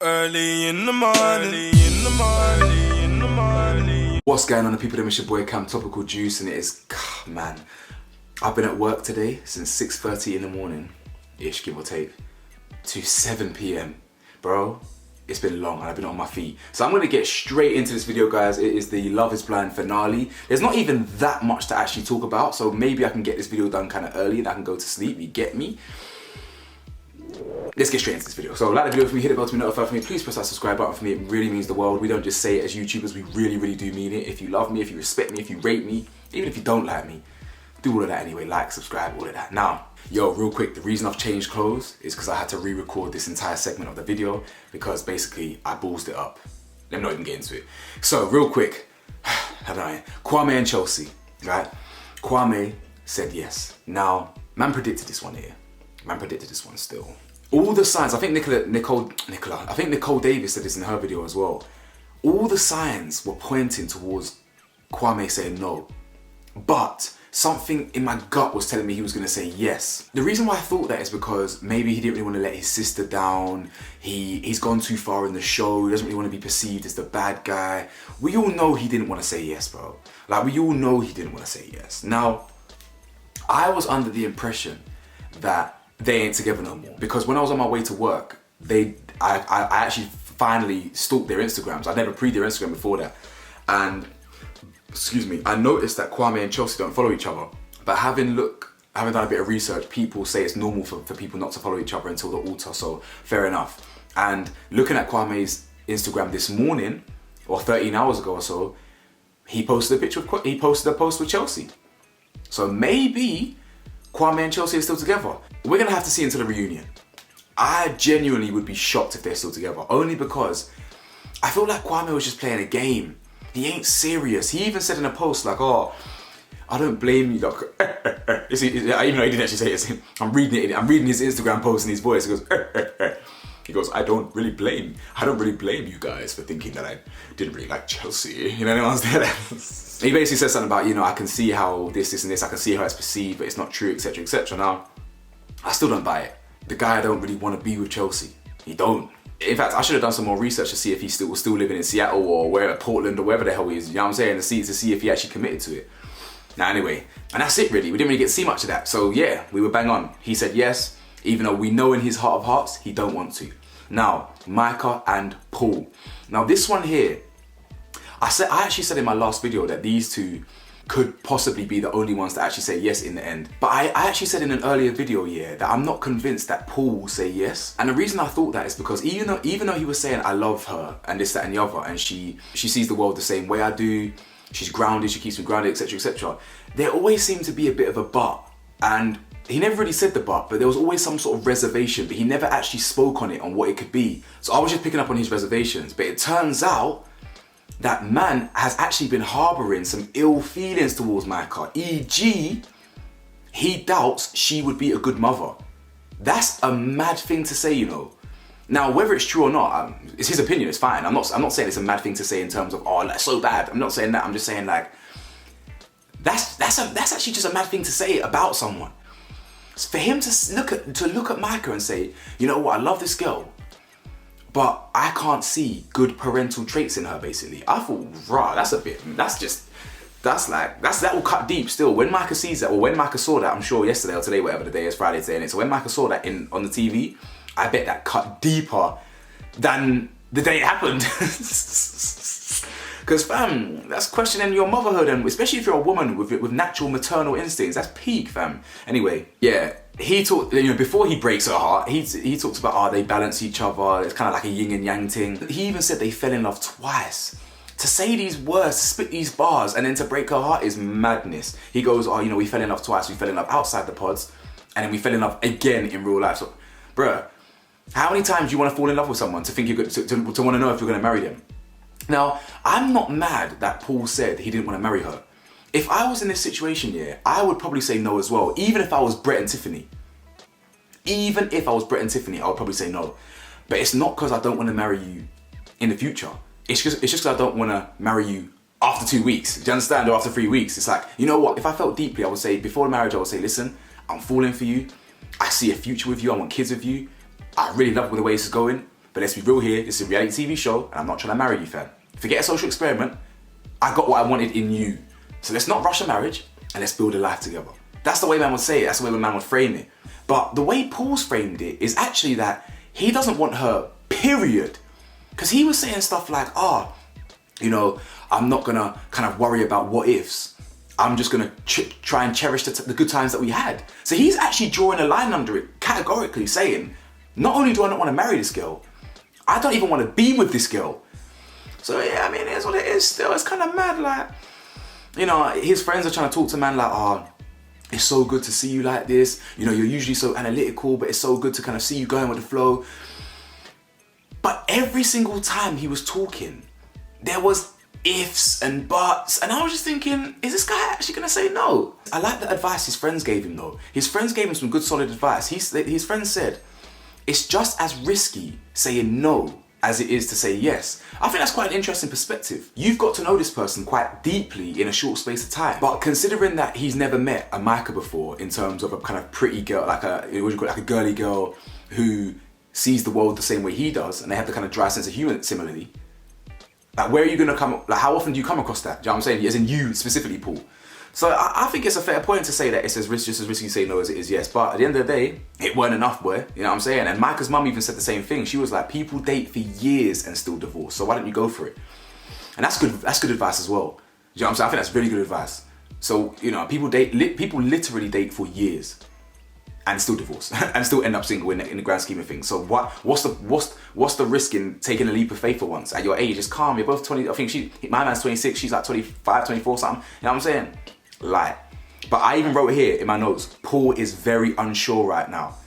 Early in the morning. What's going on, the people? It's your boy Cam Topical Juice, and it is, man, I've been at work today since 6:30 in the morning, ish, give or take, to 7 p.m. Bro, it's been long and I've been on my feet. So I'm gonna get straight into this video, guys. It is the Love is Blind finale. There's not even that much to actually talk about, so maybe I can get this video done kind of early and I can go to sleep, you get me? Let's get straight into this video. So like the video for me, hit the bell to be notified for me. Please press that subscribe button for me. It really means the world. We don't just say it as YouTubers, we really do mean it. If you love me, if you respect me, if you rate me, even if you don't like me, do all of that anyway. Like, subscribe, all of that. Now, yo, real quick, the reason I've changed clothes is because I had to re-record this entire segment of the video because basically I ballsed it up. Let me not even get into it. So real quick, Kwame and Chelsea, right? Kwame said yes. Now, man predicted this one here. Man predicted this one still. All the signs, I think Nicole Davis said this in her video as well. All the signs were pointing towards Kwame saying no. But something in my gut was telling me he was gonna say yes. The reason why I thought that is because maybe he didn't really want to let his sister down. He's gone too far in the show. He doesn't really want to be perceived as the bad guy. We all know he didn't want to say yes, bro. Like, we all know he didn't want to say yes. Now, I was under the impression that they ain't together no more, because when I was on my way to work, I actually finally stalked their Instagrams. I'd never pre their Instagram before that, and excuse me, I noticed that Kwame and Chelsea don't follow each other. But having done a bit of research, people say it's normal for people not to follow each other until the altar, so fair enough. And looking at Kwame's Instagram this morning, or 13 hours ago or so, he posted a post with Chelsea. So maybe Kwame and Chelsea are still together. We're gonna have to see until the reunion. I genuinely would be shocked if they're still together, only because I feel like Kwame was just playing a game. He ain't serious. He even said in a post like, "Oh, I don't blame you." Like, even though he didn't actually say it, I'm reading his Instagram post in his voice. He goes, "I don't really blame you guys for thinking that I didn't really like Chelsea." You know what I'm saying? He basically said something about, I can see how this and this, I can see how it's perceived, but it's not true, etc, etc. Now, I still don't buy it. The guy don't really want to be with Chelsea. He don't. In fact, I should have done some more research to see if he was still living in Seattle or Portland or wherever the hell he is. You know what I'm saying? To see if he actually committed to it. Now, anyway, and that's it really. We didn't really get to see much of that. So yeah, we were bang on. He said yes, even though we know in his heart of hearts he don't want to. Now, Micah and Paul. Now this one here, I actually said in my last video that these two could possibly be the only ones to actually say yes in the end. But I actually said in an earlier video, that I'm not convinced that Paul will say yes. And the reason I thought that is because even though he was saying I love her and this, that and the other, and she sees the world the same way I do, she's grounded, she keeps me grounded, etc, etc, there always seemed to be a bit of a but. And he never really said the but there was always some sort of reservation, but he never actually spoke on it, on what it could be. So I was just picking up on his reservations, but it turns out that man has actually been harboring some ill feelings towards Micah, e.g., he doubts she would be a good mother. That's a mad thing to say, Now, whether it's true or not, it's his opinion, it's fine. I'm not saying it's a mad thing to say in terms of, oh, that's so bad. I'm not saying that. I'm just saying, like, that's actually just a mad thing to say about someone. For him to look at Micah and say, you know what, I love this girl, but I can't see good parental traits in her, basically. I thought, rah, that will cut deep still. When Micah sees that, or when Micah saw that, I'm sure yesterday or today, whatever the day is, Friday today, and so when Micah saw that on the TV, I bet that cut deeper than the day it happened. Because fam, that's questioning your motherhood, and especially if you're a woman with natural maternal instincts, that's peak, fam. Anyway, yeah. He talked, before he breaks her heart, he talks about, they balance each other. It's kind of like a yin and yang thing. He even said they fell in love twice. To say these words, to spit these bars, and then to break her heart is madness. He goes, we fell in love twice. We fell in love outside the pods, and then we fell in love again in real life. So, bruh, how many times do you want to fall in love with someone to think you're good, to want to know if you're going to marry them? Now, I'm not mad that Paul said he didn't want to marry her. If I was in this situation, I would probably say no as well. Even if I was Brett and Tiffany. I would probably say no. But it's not because I don't want to marry you in the future. It's just because I don't want to marry you after 2 weeks. Do you understand? Or after 3 weeks. It's like, you know what? If I felt deeply, I would say, before the marriage, I would say, listen, I'm falling for you. I see a future with you. I want kids with you. I really love the way this is going. But let's be real here, this is a reality TV show, and I'm not trying to marry you, fam. Forget a social experiment. I got what I wanted in you. So let's not rush a marriage, and let's build a life together. That's the way man would say it, that's the way man would frame it. But the way Paul's framed it is actually that he doesn't want her, period. Because he was saying stuff like, you know, I'm not gonna kind of worry about what ifs. I'm just gonna try and cherish the good times that we had. So he's actually drawing a line under it, categorically saying, not only do I not want to marry this girl, I don't even want to be with this girl. So yeah, I mean, it is what it is still. It's kind of mad, like, you know, his friends are trying to talk to man like, it's so good to see you like this. You know, you're usually so analytical, but it's so good to kind of see you going with the flow. But every single time he was talking, there was ifs and buts, and I was just thinking, is this guy actually gonna say no? I like the advice his friends gave him though. His friends gave him some good solid advice. His friends said, it's just as risky saying no as it is to say yes. I think that's quite an interesting perspective. You've got to know this person quite deeply in a short space of time. But considering that he's never met a Micah before in terms of a kind of pretty girl, like a girly girl who sees the world the same way he does, and they have the kind of dry sense of humor similarly. Like, where are you gonna come, like, how often do you come across that? Do you know what I'm saying? As in you specifically, Paul. So I think it's a fair point to say that it's just as risky to say no as it is yes. But at the end of the day, it weren't enough, boy. You know what I'm saying? And Micah's mum even said the same thing. She was like, people date for years and still divorce. So why don't you go for it? And that's good advice as well. You know what I'm saying? I think that's really good advice. So, you know, people literally date for years and still divorce and still end up single in the grand scheme of things. So what's the risk in taking a leap of faith for once? At your age, it's calm. You're both 20. I think my man's 26. She's like 25, 24 something. You know what I'm saying? Lie. But I even wrote here in my notes, Paul is very unsure right now.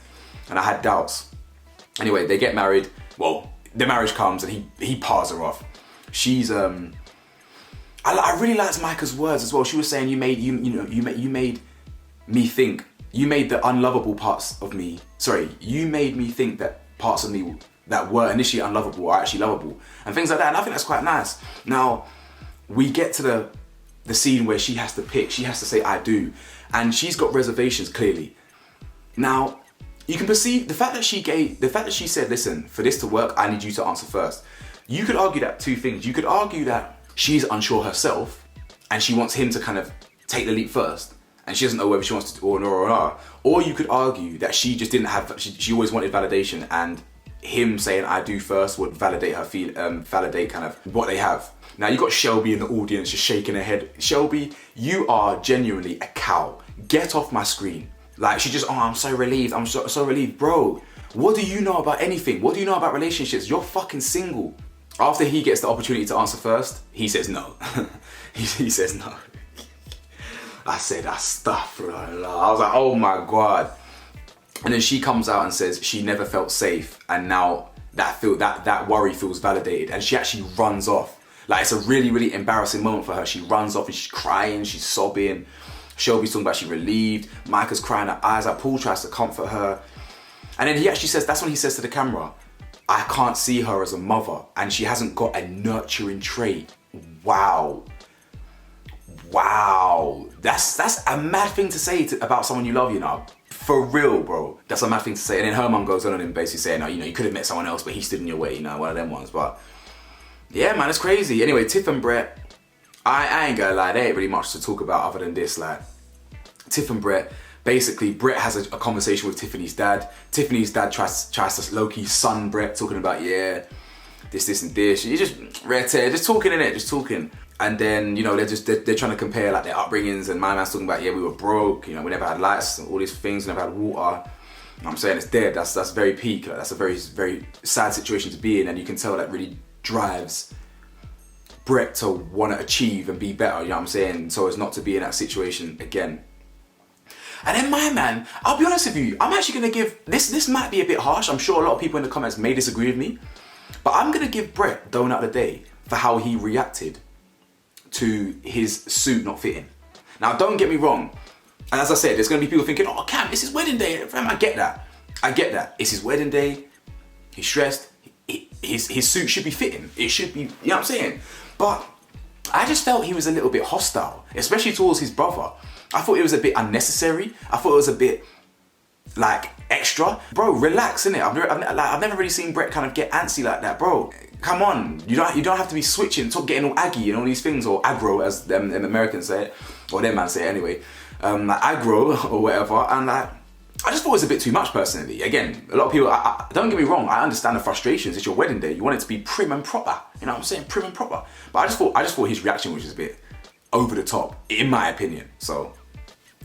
And I had doubts. Anyway, they get married. Well, the marriage comes and he pars her off. She's I really liked Micah's words as well. She was saying, you made me think. You made the unlovable parts of me. Sorry, you made me think that parts of me that were initially unlovable are actually lovable. And things like that. And I think that's quite nice. Now, we get to the scene where she has to pick. She has to say, I do. And she's got reservations, clearly. Now, you can perceive the fact that she said, listen, for this to work, I need you to answer first. You could argue that two things. You could argue that she's unsure herself and she wants him to kind of take the leap first. And she doesn't know whether she wants to or not. Or you could argue that she just didn't have, she always wanted validation, and him saying I do first would validate her validate kind of what they have. Now you got Shelby in the audience just shaking her head. Shelby, you are genuinely a cow. Get off my screen. Like, she just, I'm so relieved. I'm so relieved. Bro, what do you know about anything? What do you know about relationships? You're fucking single. After he gets the opportunity to answer first, he says no. he says no. I said, astaghfirullah. I was like, oh my God. And then she comes out and says she never felt safe, and now that worry feels validated, and she actually runs off. Like, it's a really, really embarrassing moment for her. She runs off and she's crying, she's sobbing. Shelby's talking about she's relieved. Micah's crying her eyes out. Paul tries to comfort her. And then he actually says, that's when he says to the camera, I can't see her as a mother, and she hasn't got a nurturing trait. Wow. That's a mad thing to say about someone you love, you know. For real, bro. That's a mad thing to say. And then her mum goes on and basically saying, you know, you could have met someone else, but he stood in your way, you know, one of them ones. But yeah, man, it's crazy. Anyway, Tiff and Brett, I ain't gonna lie, there ain't really much to talk about other than this. Like, Tiff and Brett, basically, Brett has a conversation with Tiffany's dad. Tiffany's dad tries to low-key son Brett, talking about, yeah, this and this. He's just just talking in it, just talking. And then, you know, they're trying to compare like their upbringings, and my man's talking about, yeah, we were broke, you know, we never had lights, all these things, we never had water. I'm saying it's dead. That's very peak. Like, that's a very, very sad situation to be in, and you can tell that really drives Brett to want to achieve and be better, you know what I'm saying? So as not to be in that situation again. And then my man, I'll be honest with you, I'm actually gonna give, this might be a bit harsh, I'm sure a lot of people in the comments may disagree with me, but I'm gonna give Brett donut of the day for how he reacted to his suit not fitting. Now, don't get me wrong, and as I said, there's gonna be people thinking, oh, Cam, it's his wedding day. I get that. It's his wedding day, he's stressed, his suit should be fitting. It should be, you know what I'm saying? But I just felt he was a little bit hostile, especially towards his brother. I thought it was a bit unnecessary. I thought it was a bit like extra. Bro, relax, innit? I've never really seen Brett kind of get antsy like that, bro. Come on, you don't have to be switching, getting all aggy and all these things, or aggro as them Americans say it, or their man say it anyway. Like aggro or whatever, and like, I just thought it was a bit too much personally. Again, a lot of people, don't get me wrong, I understand the frustrations. It's your wedding day. You want it to be prim and proper. You know what I'm saying? Prim and proper. But I just thought his reaction was just a bit over the top, in my opinion. So,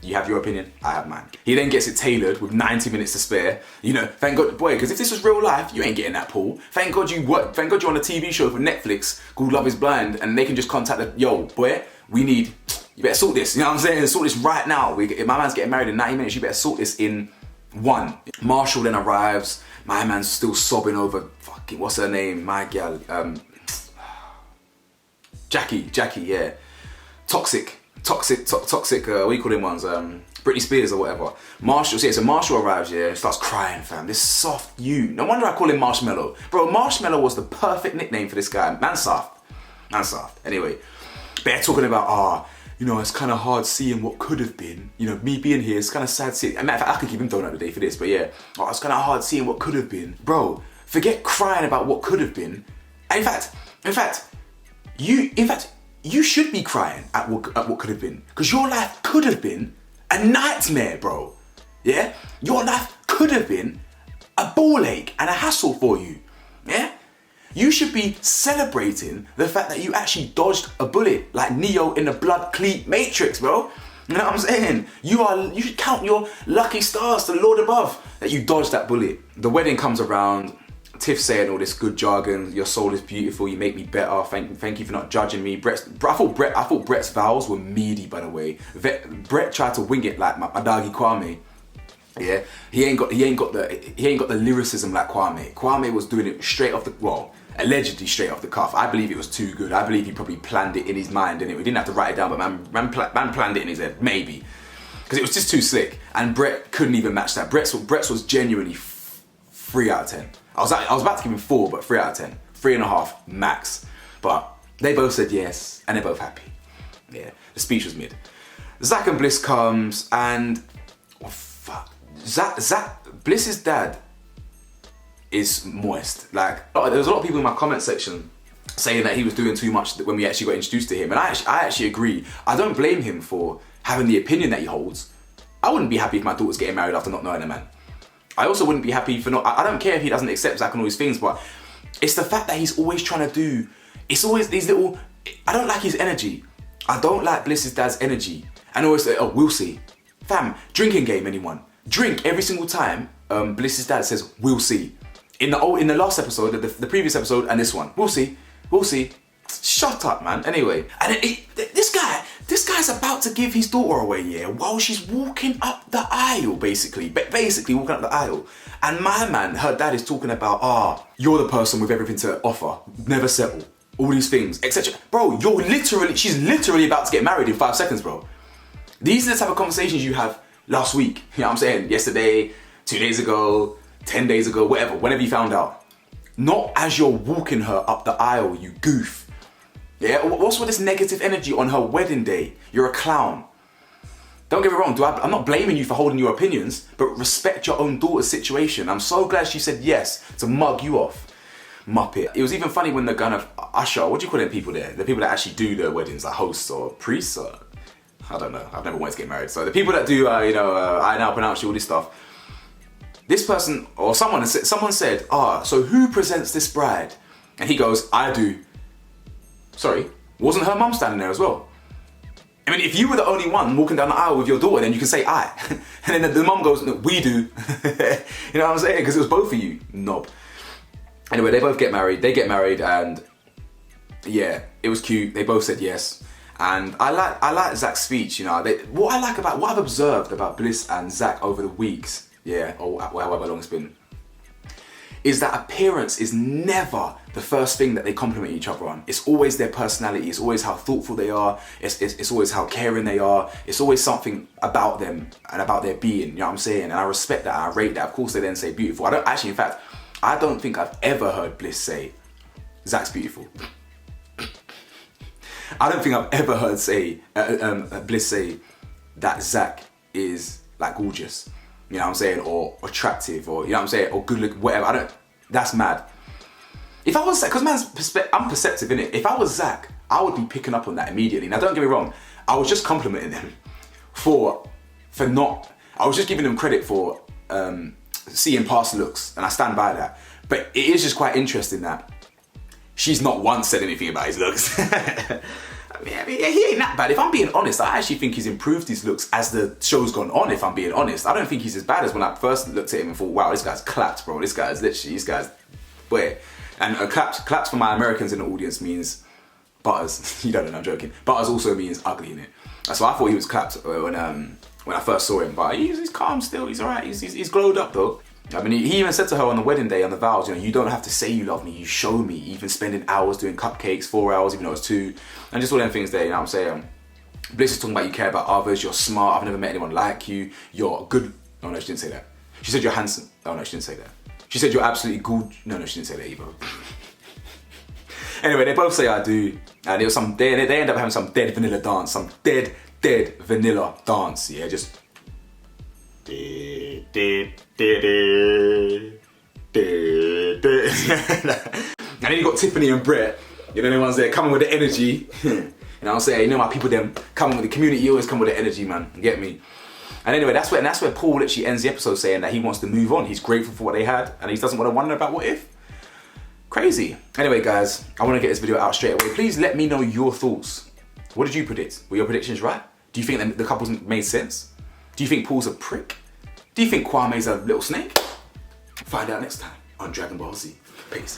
you have your opinion, I have mine. He then gets it tailored with 90 minutes to spare. You know, thank God, boy, because if this was real life, you ain't getting that pool. Thank God you're on a TV show for Netflix called Love is Blind, and they can just contact the, yo, boy, you better sort this, you know what I'm saying? Sort this right now. My man's getting married in 90 minutes, you better sort this in one. Marshall then arrives, my man's still sobbing over, fucking, what's her name? My gal, Jackie, yeah. Toxic, what do you call them ones? Britney Spears or whatever. So Marshall arrives, yeah, starts crying, fam. This soft you. No wonder I call him Marshmallow. Bro, Marshmallow was the perfect nickname for this guy. Man soft. Anyway, they're talking about, you know, it's kind of hard seeing what could have been. You know, me being here, it's kind of sad seeing. Matter of fact, I could keep him thrown out the day for this, but yeah. It's kind of hard seeing what could have been. Bro, forget crying about what could have been. In fact, you should be crying at what could have been. Because your life could have been a nightmare, bro. Yeah? Your life could have been a ball ache and a hassle for you. Yeah? You should be celebrating the fact that you actually dodged a bullet like Neo in the Blood Cleat Matrix, bro. You know what I'm saying? You should count your lucky stars to the Lord above that you dodged that bullet. The wedding comes around, Tiff saying all this good jargon, your soul is beautiful, you make me better, thank you for not judging me. I thought Brett's vows were meaty, by the way. Brett tried to wing it like my doggy Kwame. Yeah, he ain't got the lyricism like Kwame. Kwame was doing it allegedly straight off the cuff. I believe it was too good. I believe he probably planned it in his mind, didn't it? We didn't have to write it down, but man planned it in his head, maybe. Because it was just too slick. And Brett couldn't even match that. Brett's was genuinely 3 out of 10. I was about to give him 4, but 3 out of 10. 3.5 max. But they both said yes, and they're both happy. Yeah, the speech was mid. Zach and Bliss comes, and Bliss's dad is moist. Like, there was a lot of people in my comment section saying that he was doing too much when we actually got introduced to him, and I actually agree. I don't blame him for having the opinion that he holds. I wouldn't be happy if my daughter's getting married after not knowing a man. I also wouldn't be happy for I don't care if he doesn't accept Zach and all these things, but it's the fact that he's always trying to do, it's always these little, I don't like his energy. I don't like Bliss's dad's energy. And always say, oh, we'll see. Fam, drinking game, anyone? Drink every single time Bliss's dad says, we'll see. In the last episode, the previous episode, and this one, we'll see. Shut up, man. Anyway, and this guy's about to give his daughter away, yeah, while she's walking up the aisle, basically walking up the aisle. And my man, her dad is talking about, you're the person with everything to offer, never settle, all these things, etc. Bro, she's literally about to get married in 5 seconds, bro. These are the type of conversations you have last week. You know what I'm saying? Yesterday, 2 days ago, 10 days ago, whenever you found out. Not as you're walking her up the aisle, you goof. Yeah, what's with this negative energy on her wedding day? You're a clown. Don't get me wrong, I'm not blaming you for holding your opinions, but respect your own daughter's situation. I'm so glad she said yes to mug you off. Muppet. It was even funny when the kind of usher, what do you call them people there? The people that actually do the weddings, like hosts or priests, or I don't know. I've never wanted to get married. So the people that do, I now pronounce you all this stuff. This person, or someone said, so who presents this bride? And he goes, I do. Sorry, wasn't her mum standing there as well? I mean, if you were the only one walking down the aisle with your daughter, then you can say I. And then the mum goes, no, we do. You know what I'm saying? Because it was both of you, knob. Anyway, they both get married. They get married, and yeah, it was cute. They both said yes. And I like Zach's speech, you know. What I've observed about Bliss and Zach over the weeks, yeah, or however long it's been, is that appearance is never the first thing that they compliment each other on. It's always their personality. It's always how thoughtful they are. It's always how caring they are. It's always something about them and about their being, you know what I'm saying? And I respect that, I rate that. Of course they then say beautiful. I don't think I've ever heard Bliss say, Zach's beautiful. I don't think I've ever heard Bliss say that Zach is like gorgeous. you know what I'm saying, or attractive, or you know what I'm saying, or good look, whatever. That's mad. If I was, because I'm perceptive, innit? If I was Zach, I would be picking up on that immediately. Now don't get me wrong, I was just complimenting him for not, I was just giving him credit for seeing past looks, and I stand by that. But it is just quite interesting that she's not once said anything about his looks. I mean, he ain't that bad. If I'm being honest, I actually think he's improved his looks as the show's gone on, if I'm being honest. I don't think he's as bad as when I first looked at him and thought, wow, this guy's clapped, bro. This guy's, where? And claps for my Americans in the audience means butters. You don't know, I'm joking. Butters also means ugly, innit? So I thought he was clapped when I first saw him, but he's calm still, he's alright, he's glowed up though. I mean, he even said to her on the wedding day, on the vows, you know, you don't have to say you love me, you show me, even spending hours doing cupcakes, 4 hours, even though it's 2, and just all them things there, you know what I'm saying? Bliss is talking about you care about others, you're smart, I've never met anyone like you, you're good. Oh no, she didn't say that. She said you're handsome. Oh no, she didn't say that. She said you're absolutely good. No, she didn't say that either. Anyway, they both say I do, and it was they end up having some dead vanilla dance, some dead vanilla dance, yeah, just and then you got Tiffany and Brett, you know, the ones there coming with the energy. You know what I'm saying? You know my people them coming with the community, you always come with the energy, man. You get me? And anyway, that's where Paul literally ends the episode saying that he wants to move on. He's grateful for what they had, and he doesn't want to wonder about what if. Crazy. Anyway, guys, I want to get this video out straight away. Please let me know your thoughts. What did you predict? Were your predictions right? Do you think the couples made sense? Do you think Paul's a prick? Do you think Kwame's a little snake? Find out next time on Dragon Ball Z. Peace.